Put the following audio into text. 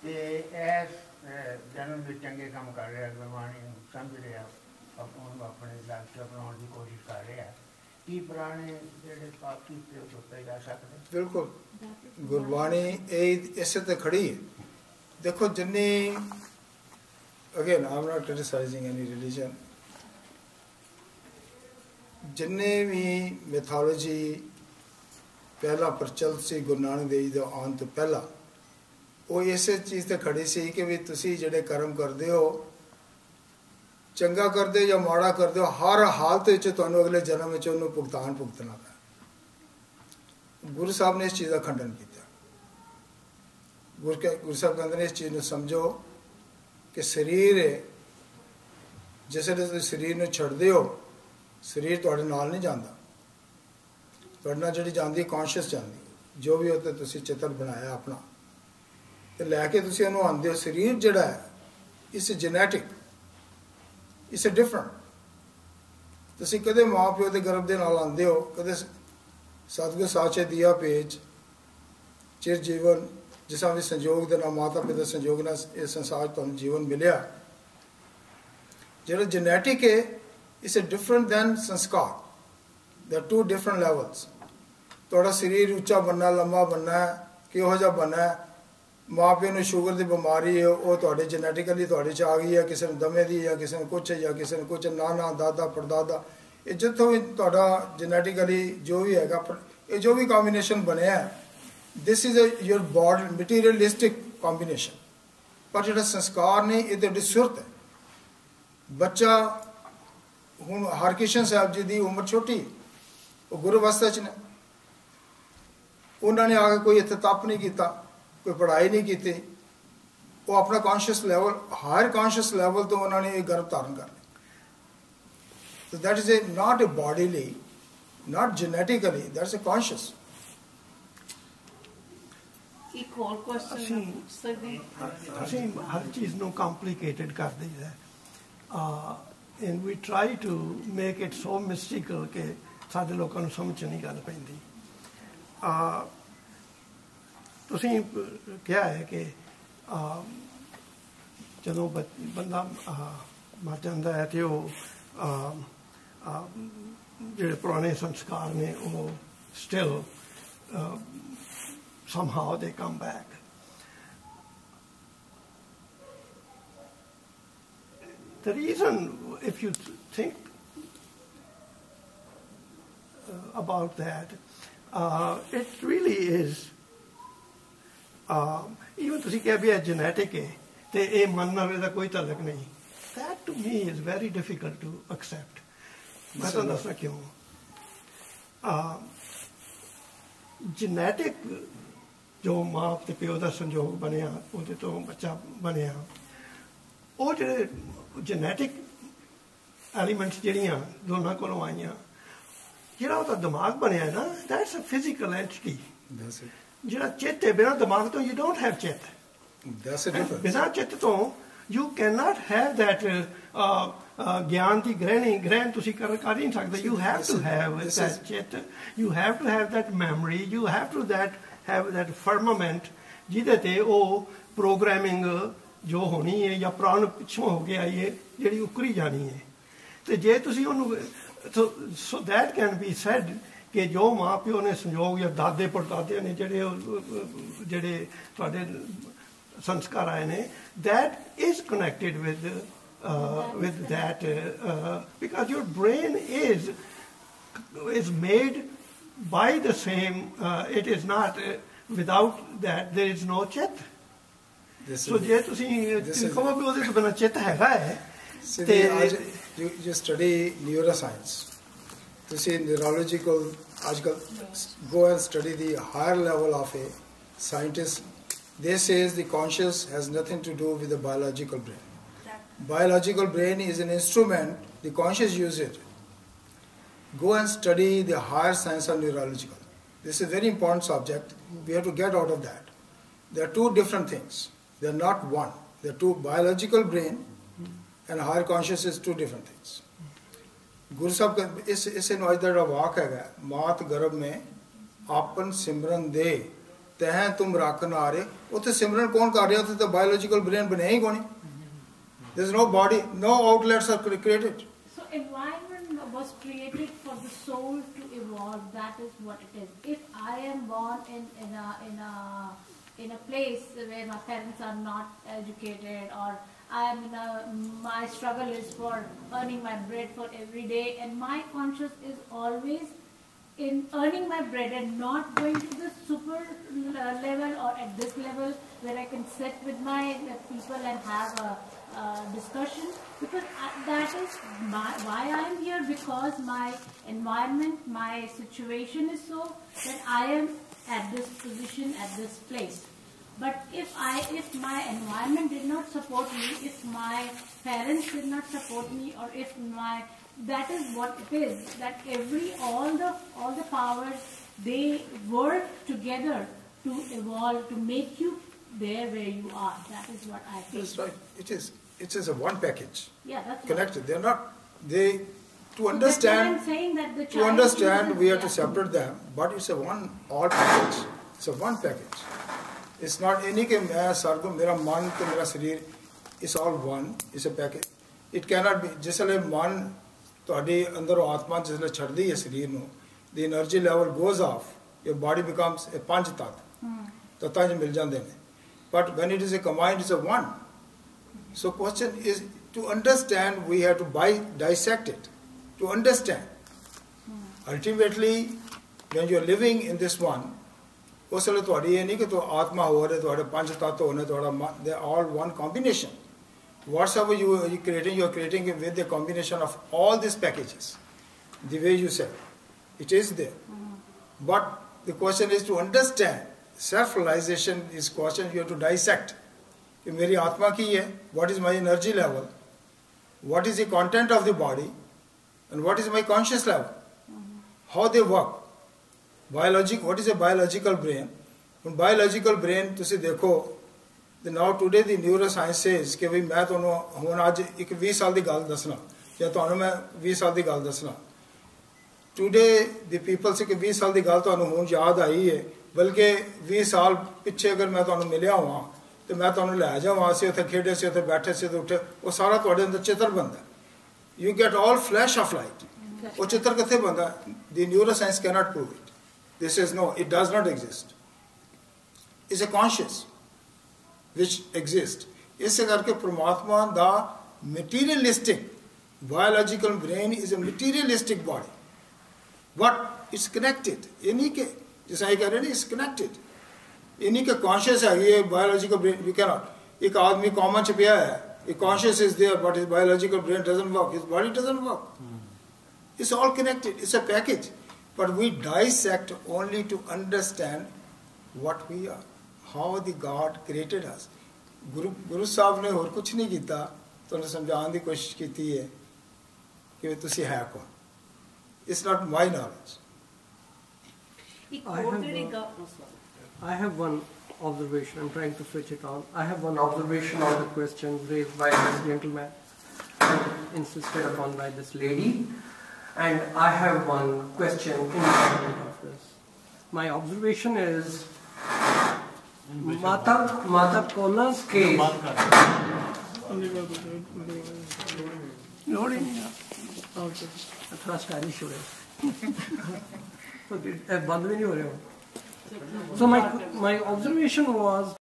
ਇਸ ਜਨਮ ਵਿੱਚ ਚੰਗੇ ਕੰਮ ਕਰ ਰਿਹਾ, ਗੁਰਬਾਣੀ ਨੂੰ ਸਮਝ ਰਿਹਾ, ਉਹਨੂੰ ਆਪਣੇ ਲਕਸ਼ ਬਣਾਉਣ ਦੀ ਕੋਸ਼ਿਸ਼ ਕਰ ਰਿਹਾ, ਕੀ ਪੁਰਾਣੇ ਜਿਹੜੇ ਪਾਪ ਕੀਤੇ ਉਹ ਧੋਤੇ ਜਾ ਸਕਦੇ? ਬਿਲਕੁਲ, ਗੁਰਬਾਣੀ ਇਹ ਇਸੇ ਤੇ ਖੜੀ ਹੈ। ਦੇਖੋ ਜਿੰਨੀ, again I am not criticizing any religion, ਜਿੰਨੇ ਵੀ ਮੈਥੋਲੋਜੀ ਪਹਿਲਾਂ ਪ੍ਰਚਲਿਤ ਸੀ ਗੁਰੂ ਨਾਨਕ ਦੇਵ ਜੀ ਦੇ ਆਉਣ ਤੋਂ ਪਹਿਲਾਂ, ਉਹ ਇਸੇ ਚੀਜ਼ ਤੇ ਖੜੀ ਸੀ ਕਿ ਵੀ ਤੁਸੀਂ ਜਿਹੜੇ ਕਰਮ ਕਰਦੇ ਹੋ, ਚੰਗਾ ਕਰਦੇ ਜਾਂ ਮਾੜਾ ਕਰਦੇ ਹੋ, ਹਰ ਹਾਲਤ ਵਿੱਚ ਤੁਹਾਨੂੰ ਅਗਲੇ ਜਨਮ ਵਿੱਚ ਉਹਨੂੰ ਭੁਗਤਣਾ ਪੈਣਾ। ਗੁਰੂ ਸਾਹਿਬ ਨੇ ਇਸ ਚੀਜ਼ ਦਾ ਖੰਡਨ ਕੀਤਾ। ਗੁਰੂ ਸਾਹਿਬ ਕਹਿੰਦੇ ਨੇ ਇਸ ਚੀਜ਼ ਨੂੰ ਸਮਝੋ ਕਿ ਸਰੀਰ ਹੈ, ਜਿਸ ਵੇਲੇ ਤੁਸੀਂ ਸਰੀਰ ਨੂੰ ਛੱਡਦੇ ਹੋ, ਸਰੀਰ ਤੁਹਾਡੇ ਨਾਲ ਨਹੀਂ ਜਾਂਦਾ, ਤੁਹਾਡੇ ਨਾਲ ਜਿਹੜੀ ਜਾਂਦੀ ਕੌਨਸ਼ੀਅਸ ਜਾਂਦੀ, ਜੋ ਵੀ ਉੱਤੇ ਤੁਸੀਂ ਚਿੱਤਰ ਬਣਾਇਆ ਆਪਣਾ ਤੇ ਲੈ ਕੇ ਤੁਸੀਂ ਉਹਨੂੰ ਆਉਂਦੇ ਹੋ। ਸਰੀਰ ਜਿਹੜਾ ਹੈ ਇਸ ਜੈਨੇਟਿਕ, ਇਸ ਡਿਫਰੈਂਟ। ਤੁਸੀਂ ਕਦੇ ਮਾਂ ਪਿਓ ਦੇ ਗਰਭ ਦੇ ਨਾਲ ਆਉਂਦੇ ਹੋ, ਕਦੇ ਸਤਿਗੁਰ ਸਾਚੇ ਦੀਆ ਭੇਜ ਚਿਰ ਜੀਵਨ, ਜਿਸ ਤਰ੍ਹਾਂ ਵੀ ਸੰਯੋਗ ਦੇ ਨਾਲ, ਮਾਤਾ ਪਿਤਾ ਸੰਯੋਗ ਨਾਲ ਇਹ ਸੰਸਾਰ ਤੁਹਾਨੂੰ ਜੀਵਨ ਮਿਲਿਆ। ਜਿਹੜਾ ਜੈਨੇਟਿਕ ਹੈ ਇਸ ਡਿਫਰੈਂਟ ਦੈਨ ਸੰਸਕਾਰ। They are to different levels. ਤੁਹਾਡਾ ਸਰੀਰ ਉੱਚਾ ਬਣਨਾ, ਲੰਮਾ ਬਣਨਾ, ਕਿਹੋ ਜਿਹਾ ਬਣਨਾ, ਮਾਂ ਪਿਓ ਨੂੰ ਸ਼ੂਗਰ ਦੀ ਬਿਮਾਰੀ ਹੈ, ਉਹ ਤੁਹਾਡੇ ਜੈਨੇਟਿਕਲੀ ਤੁਹਾਡੇ 'ਚ ਆ ਗਈ ਹੈ, ਕਿਸੇ ਨੂੰ ਦਮੇ ਦੀ, ਜਾਂ ਕਿਸੇ ਨੂੰ ਕੁਛ, ਜਾਂ ਕਿਸੇ ਨੂੰ ਕੁਛ, ਨਾਨਾ ਦਾਦਾ ਪੜਦਾਦਾ, ਇਹ ਜਿੱਥੋਂ ਵੀ ਤੁਹਾਡਾ ਜੈਨੇਟਿਕਲੀ ਜੋ ਵੀ ਹੈਗਾ, ਇਹ ਜੋ ਵੀ ਕੰਬੀਨੇਸ਼ਨ ਬਣਿਆ, this is your body materialistic combination. ਪਰ ਜਿਹੜਾ ਸੰਸਕਾਰ ਨੇ ਇਹ ਤੁਹਾਡੀ ਸੁਰਤ ਹੈ। ਬੱਚਾ ਹੁਣ ਹਰਕ੍ਰਿਸ਼ਨ ਸਾਹਿਬ ਜੀ ਦੀ ਉਮਰ ਛੋਟੀ, ਉਹ ਗੁਰੂ ਅਵਸਥਾ 'ਚ ਨੇ, ਉਹਨਾਂ ਨੇ ਆ ਕੇ ਕੋਈ ਇੱਥੇ ਤਪ ਨਹੀਂ ਕੀਤਾ, ਕੋਈ ਪੜ੍ਹਾਈ ਨਹੀਂ ਕੀਤੀ, ਉਹ ਆਪਣਾ conscious level, higher conscious level ਤੋਂ ਉਹਨਾਂ ਨੇ ਇਹ ਗਰਭ ਧਾਰਨ ਕਰ ਲਿਆ। So that is not a bodily, not genetically, that's a conscious. ਇੱਕ ਹੋਰ ਕੁਐਸਚਨ ਅਸੀਂ ਹਰ ਚੀਜ਼ ਨੂੰ ਕੰਪਲਿਕੇਟਡ ਕਰ ਦਈਦਾ, and we try to make it so mystical ਕਿ ਸਾਡੇ ਲੋਕਾਂ ਨੂੰ ਸਮਝ ਨਹੀਂ ਗੱਲ ਪੈਂਦੀ। ਤੁਸੀਂ ਕਿਹਾ ਹੈ ਕਿ ਜਦੋਂ ਬੰਦਾ ਮਰ ਜਾਂਦਾ ਹੈ ਤੇ ਉਹ ਜਿਹੜੇ ਪੁਰਾਣੇ ਸੰਸਕਾਰ ਨੇ ਉਹ still somehow they come back. The reason, if you think about that, it really is even ਤੁਸੀਂ ਕਿਹਾ ਵੀ ਇਹ genetic ਹੈ ਤੇ ਇਹ ਮੰਨਣ ਦਾ ਕੋਈ ਤਾਲੁਕ ਨਹੀਂ, that to me is very difficult to accept. ਮੈਂ ਤੁਹਾਨੂੰ ਦੱਸਣਾ ਕਿਉਂ। ਜੈਨੇਟਿਕ ਜੋ ਮਾਂ ਤੇ ਪਿਓ ਦਾ ਸੰਯੋਗ ਬਣਿਆ, ਉਹਦੇ ਤੋਂ ਬੱਚਾ ਬਣਿਆ, ਉਹ ਜਿਹੜੇ ਜੈਨੇਟਿਕ ਐਲੀਮੈਂਟਸ ਜਿਹੜੀਆਂ ਦੋਨਾਂ ਕੋਲੋਂ ਆਈਆਂ, ਜਿਹੜਾ ਉਹਦਾ ਦਿਮਾਗ ਬਣਿਆ ਨਾ, ਦੈਟਸ ਅ ਫਿਜ਼ੀਕਲ ਐਂਟਿਟੀ। ਜਿਹੜਾ ਚਿੱਤ ਹੈ, ਬਿਨਾਂ ਦਿਮਾਗ ਤੋਂ ਯੂ ਡੋਂਟ ਹੈਵ ਚਿੱਤ। ਬਿਨਾਂ ਚਿੱਤ ਤੋਂ you can not have that ਗਿਆਨ ਦੀ ਗ੍ਰਹਿਣ ਤੁਸੀਂ ਕਰ ਨਹੀਂ ਸਕਦੇ। You have to have that ਚਿੱਤ, you have to have that memory, you have to have that firmament ਜਿਹਦੇ ਤੇ ਉਹ ਪ੍ਰੋਗਰਾਮਿੰਗ ਜੋ ਹੋਣੀ ਹੈ ਜਾਂ ਪ੍ਰਾਣ ਪਿੱਛੋਂ ਹੋ ਕੇ ਆਈ ਹੈ, ਜਿਹੜੀ ਉਕਰੀ ਜਾਣੀ ਹੈ। ਤੇ ਜੇ ਤੁਸੀਂ ਉਹਨੂੰ, so that can be said ਕਿ ਜੋ ਮਾਂ ਪਿਓ ਨੇ ਸੰਯੋਗ ਜਾਂ ਦਾਦੇ ਪੜਦਾਦੇ ਨੇ ਜਿਹੜੇ ਤੁਹਾਡੇ ਸੰਸਕਾਰ ਆਏ ਨੇ, that is connected with that because your brain is made by the same, it is not without that there is no chit. So ਜੇ ਤੁਸੀਂ ਕਹੋ ਵੀ ਉਹਦੇ ਤੋਂ ਬਿਨਾਂ ਚਿੱਤ ਹੈਗਾ ਹੈ ਤੇ you study neuroscience, ਤੁਸੀਂ neurological ਅੱਜ ਕੱਲ੍ਹ go and study the higher level of a scientist. They says the conscious has nothing to do with the biological brain. Biological brain is an instrument, the conscious use it. Go and study the higher science of neurological. This is a very important subject. We have to get out of that. There are two different things. They are not one. They are two. Biological brain and higher conscious is two different things. Guru Sahib ka is ਨੂੰ ਅੱਜ ਦਾ ਜਿਹੜਾ ਵਾਕ ਹੈਗਾ, ਮਾਤ ਗਰਭ में आपन सिमरन दे ਤੈਂ ਤੁਮ ਰੱਖ ਨਾਰੇ, ਉੱਥੇ ਸਿਮਰਨ ਕੌਣ ਕਰ ਰਿਹਾ? ਉੱਥੇ ਤਾਂ ਬਾਇਓਲੋਜੀਕਲ ਬ੍ਰੇਨ ਬਣਿਆ ਹੀ ਕੋਣੀ. There is no body, no outlets are created. So environment was created for the soul to evolve. That is what it is. If I am born in a place where my parents are not educated, or I am my struggle is for earning my bread for every day, and my conscious is always in earning my bread and not going to the super level or at this level where I can sit with my people and have a discussion, because that is why I am here, because my environment, my situation is so that I am at this position, at this place. But if my environment did not support me, if my parents did not support me, or if that is what it is, that all the powers, they work together to evolve, to make you there where you are. That is what I think. That's right. It is a one package. Yeah, that's connected. They are not. To So understand. I'm saying that the To child understand, we have to yeah. separate them. But it's a one all package. It's a one package. It's not any के मैं सरगम मेरा मन तो मेरा शरीर. It's all one. It's a package. It cannot be. जिसले मन ਤੁਹਾਡੇ ਅੰਦਰੋਂ ਆਤਮਾ ਜਿਸਲੇ ਛੱਡਦੀ ਹੈ ਸਰੀਰ ਨੂੰ, the energy level goes off. Your body becomes a ਪੰਜ ਤੱਤਾਂ 'ਚ ਮਿਲ ਜਾਂਦੇ ਨੇ. But when it is a combined, it's a one. So question is, to understand, we have to dissect it. To understand. Ultimately, when you are living in this one, ਉਸ ਵੇਲੇ ਤੁਹਾਡੀ ਇਹ ਨਹੀਂ ਕਿ ਤੋ ਆਤਮਾ ਹੋ ਰਿਹਾ, ਤੁਹਾਡੇ ਪੰਜ ਤੱਤ ਹੋਣੇ, ਤੁਹਾਡਾ they are all one combination. Whatever you are creating with the combination of all these packages. The way you said, it is there. But the question is to understand. Self-realization is question you have to dissect. कि मेरी आत्मा की है, what is my energy level, what is the content of the body, and what is my conscious level, how they work. What is a biological brain? When biological brain, ਤੁਸੀਂ ਦੇਖੋ, now today the neuroscience says ਕਿ ਵੀ ਮੈਂ ਤੁਹਾਨੂੰ ਹੁਣ ਅੱਜ ਇੱਕ 20 ਸਾਲ ਦੀ ਗੱਲ ਦੱਸਣਾ, ਜਾਂ ਤੁਹਾਨੂੰ ਮੈਂ 20 ਸਾਲ ਦੀ ਗੱਲ ਦੱਸਣਾ. Today the people say ਕਿ 20 ਸਾਲ ਦੀ ਗੱਲ ਤੁਹਾਨੂੰ ਹੁਣ ਯਾਦ ਆਈ ਹੈ, ਬਲਕਿ 20 ਸਾਲ ਪਿੱਛੇ ਅਗਰ ਮੈਂ ਤੁਹਾਨੂੰ ਮਿਲਿਆ ਹੋਵਾਂ ਤੇ ਮੈਂ ਤੁਹਾਨੂੰ ਲੈ ਜਾਵਾਂ, ਅਸੀਂ ਉੱਥੇ ਖੇਡੇ ਸੀ, ਉੱਥੇ ਬੈਠੇ ਸੀ, ਤੇ ਉੱਠੇ, ਉਹ ਸਾਰਾ ਤੁਹਾਡੇ ਅੰਦਰ ਚਿੱਤਰ ਬਣਦਾ. You get all flash of light. ਉਹ ਚਿੱਤਰ ਕਿੱਥੇ ਬਣਦਾ? The neuroscience cannot prove it. This says no, it does not exist. It's a conscious which exists. ਇਸੇ ਕਰਕੇ ਪ੍ਰਮਾਤਮਾ ਦਾ materialistic biological brain is a materialistic body, but it's connected. ਇਹ ਨਹੀਂ ਕਿ ਜਿਸ ਤਰ੍ਹਾਂ ਇਹ ਕਹਿ ਰਹੇ ਨੇ, it's connected. ਇਹ ਨਹੀਂ ਕਿ conscious ਹੈਗੀ ਹੈ biological brain. You cannot. ਇੱਕ ਆਦਮੀ common ਚ ਪਿਆ ਹੈ, a conscious is there, but his biological brain doesn't work, his body doesn't work. It's all connected. It's a package. But we dissect only to understand what we are, how the God created us. Guru Sahib ਨੇ ਹੋਰ ਕੁਝ ਨਹੀਂ ਕੀਤਾ, ਤੁਹਾਨੂੰ ਸਮਝਾਉਣ ਦੀ ਕੋਸ਼ਿਸ਼ ਕੀਤੀ ਹੈ ਕਿ ਤੁਸੀਂ ਹੈ ਕੌਣ. It's not my knowledge. I have one observation. I'm trying to switch it on. I have one observation on the question raised by this gentleman and insisted upon by this lady. And I have one question independent of this. My observation is Mata Kola's case. थोड़ा stylish हो रहा है. So my observation was